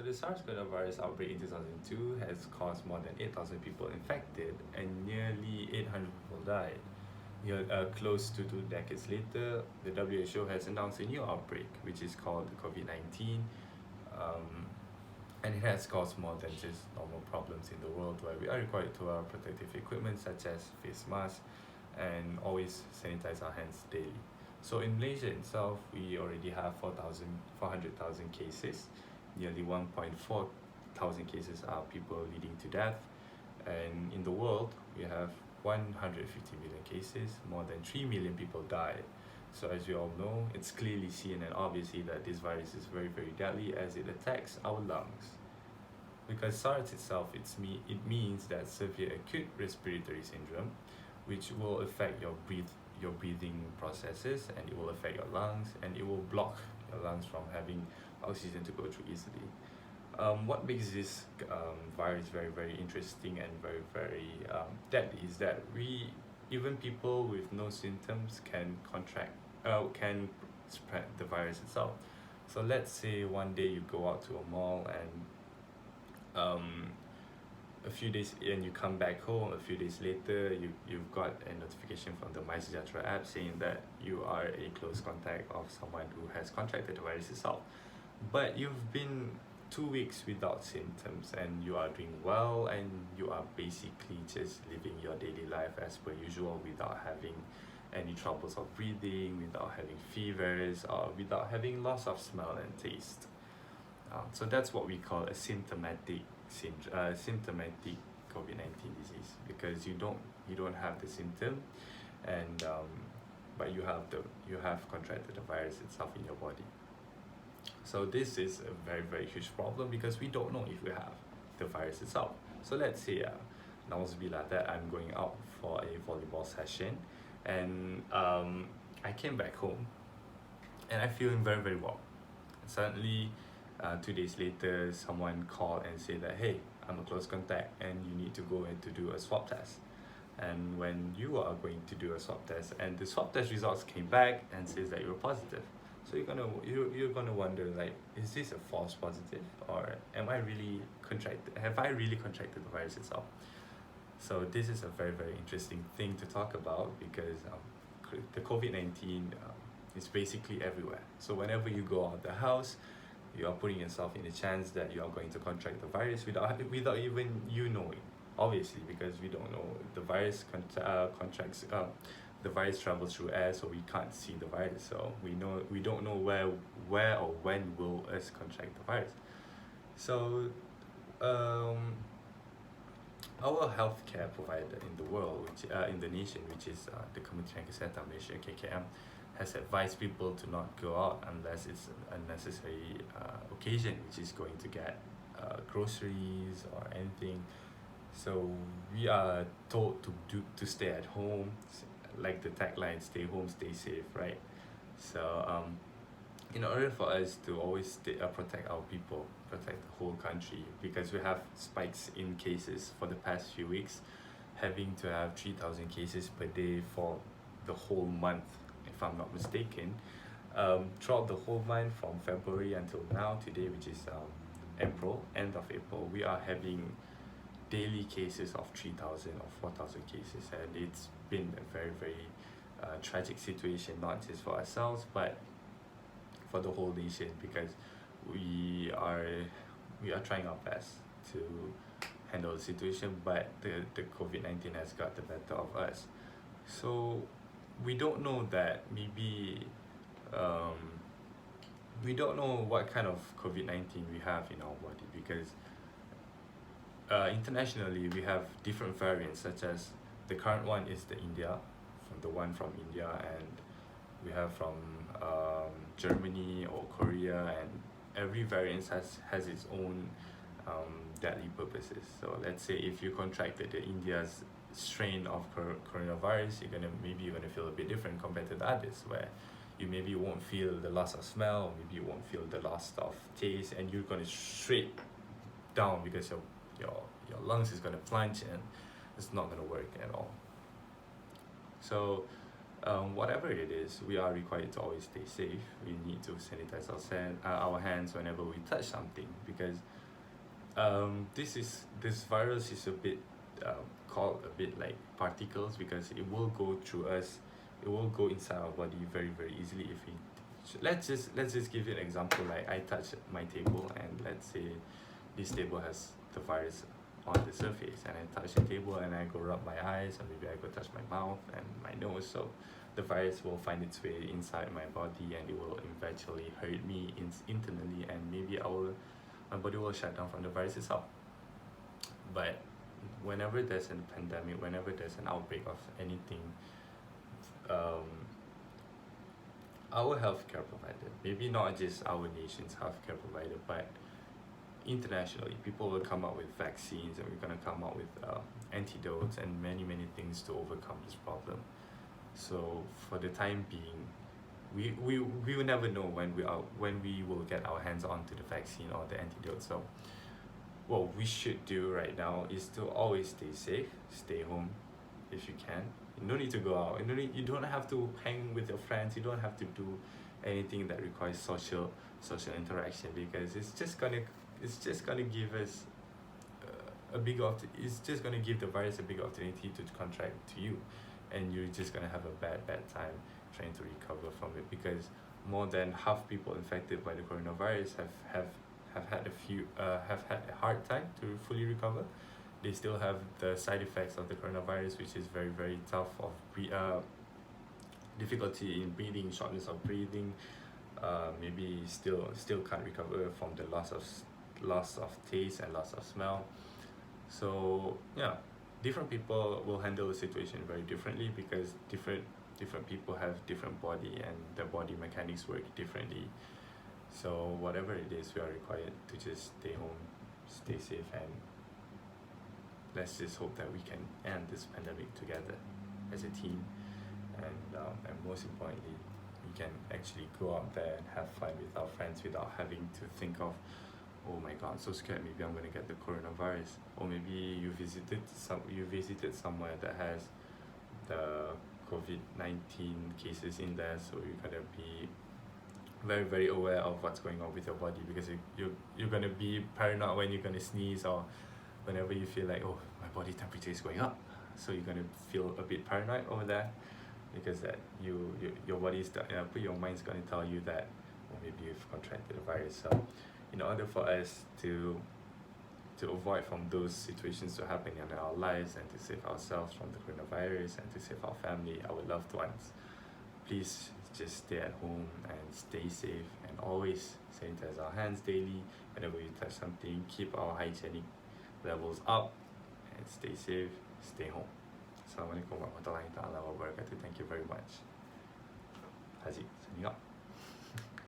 So the SARS coronavirus outbreak in 2002 has caused more than 8,000 people infected and nearly 800 people died. Close to 2 decades later, the WHO has announced a new outbreak, which is called the COVID-19, um, and it has caused more than just normal problems in the world where we are required to wear protective equipment such as face masks and always sanitize our hands daily. So in Malaysia itself, we already have 400,000 cases. Nearly 1.4 thousand cases are people leading to death. And in the world, we have 150 million cases, more than 3 million people died. So as we all know, it's clearly seen and obviously that this virus is very, very deadly as it attacks our lungs. Because SARS itself, it means that severe acute respiratory syndrome, which will affect your breathing processes, and it will affect your lungs, and it will block your lungs from having oxygen to go through easily. What makes this virus very, very interesting and very, very deadly is that even people with no symptoms can spread the virus itself. So let's say one day you go out to a mall and a few days and you come back home. A few days later, you've got a notification from the MySejahtera app saying that you are a close contact of someone who has contracted the virus itself. But you've been 2 weeks without symptoms and you are doing well and you are basically just living your daily life as per usual without having any troubles of breathing, without having fevers, or without having loss of smell and taste. So that's what we call a symptomatic COVID-19 disease, because you don't have the symptom, and but you have contracted the virus itself in your body. So this is a very, very huge problem because we don't know if we have the virus itself. So let's say na'uzubillah that I'm going out for a volleyball session and I came back home and I'm feeling very, very well. Suddenly 2 days later, someone called and said that, hey, I'm a close contact and you need to go in to do a swab test. And when you are going to do a swab test and the swab test results came back and says that you're positive, so you're gonna wonder, like, is this a false positive, or have I really contracted the virus itself? So this is a very, very interesting thing to talk about because the COVID-19 is basically everywhere. So whenever you go out of the house, you are putting yourself in a chance that you are going to contract the virus without even you knowing. Obviously, because we don't know the virus the virus travels through air, so we can't see the virus. So we don't know where or when will us contract the virus. So our healthcare provider in the world, in the nation, which is the Kementerian Kesihatan Malaysia (KKM), has advised people to not go out unless it's a necessary occasion, which is going to get groceries or anything. So we are told to stay at home, like the tagline, stay home, stay safe, right? So in order for us to always protect our people, protect the whole country, because we have spikes in cases for the past few weeks, having to have 3,000 cases per day for the whole month, if I'm not mistaken. Throughout the whole month from February until now, today, which is April, end of April, we are having daily cases of 3,000 or 4,000 cases, and it's been a very, very tragic situation, not just for ourselves but for the whole nation, because we are trying our best to handle the situation, but the COVID-19 has got the better of us. So we don't know that maybe we don't know what kind of COVID-19 we have in our body, because internationally we have different variants, such as the current one is the one from India, and we have from Germany or Korea, and every variant has its own deadly purposes. So let's say if you contracted the India's strain of coronavirus, you're gonna feel a bit different compared to the others, where you maybe won't feel the loss of smell, or maybe you won't feel the loss of taste, and you're gonna straight down because your lungs is gonna plunge and it's not gonna work at all. So Whatever it is, we are required to always stay safe. We need to sanitize our hands whenever we touch something, because this virus is a bit called a bit like particles, because it will go through us, it will go inside our body very very easily if we let's just give you an example. Like, I touch my table, and let's say this table has the virus on the surface, and I touch the table and I go rub my eyes, or maybe I go touch my mouth and my nose, so the virus will find its way inside my body, and it will eventually hurt me internally, and maybe my body will shut down from the virus itself. But whenever there's a pandemic, whenever there's an outbreak of anything, um, our healthcare provider, maybe not just our nation's healthcare provider, but internationally, people will come up with vaccines, and we're going to come up with antidotes and many many things to overcome this problem. So for the time being, we will never know when we will get our hands onto the vaccine or the antidote. So what we should do right now is to always stay safe, stay home if you can. You don't need to go out. You don't have to hang with your friends. You don't have to do anything that requires social interaction, because it's just gonna give us it's just gonna give the virus a big opportunity to contract to you, and you're just gonna have a bad time trying to recover from it, because more than half people infected by the coronavirus have had a hard time to fully recover. They still have the side effects of the coronavirus, which is very very tough, of difficulty in breathing, shortness of breathing, maybe still can't recover from the loss of taste and loss of smell. So yeah, different people will handle the situation very differently, because different people have different body, and their body mechanics work differently. So whatever it is, we are required to just stay home, stay safe, and let's just hope that we can end this pandemic together as a team, and most importantly, we can actually go out there and have fun with our friends without having to think of, oh my god, I'm so scared, maybe I'm gonna get the coronavirus. Or maybe you visited somewhere that has the COVID-19 cases in there, so you gotta be very very aware of what's going on with your body, because you're gonna be paranoid when you're gonna sneeze, or whenever you feel like, oh, my body temperature is going up. So you're gonna feel a bit paranoid over there, because that your body's your mind's gonna tell you that, oh, maybe you've contracted the virus. So in order for us to avoid from those situations to happen in our lives, and to save ourselves from the coronavirus, and to save our family, our loved ones, please just stay at home and stay safe, and always sanitize our hands daily whenever we touch something. Keep our hygienic levels up, and stay safe, stay home. Assalamualaikum warahmatullahi wabarakatuh. Thank you very much. Haziq, signing up.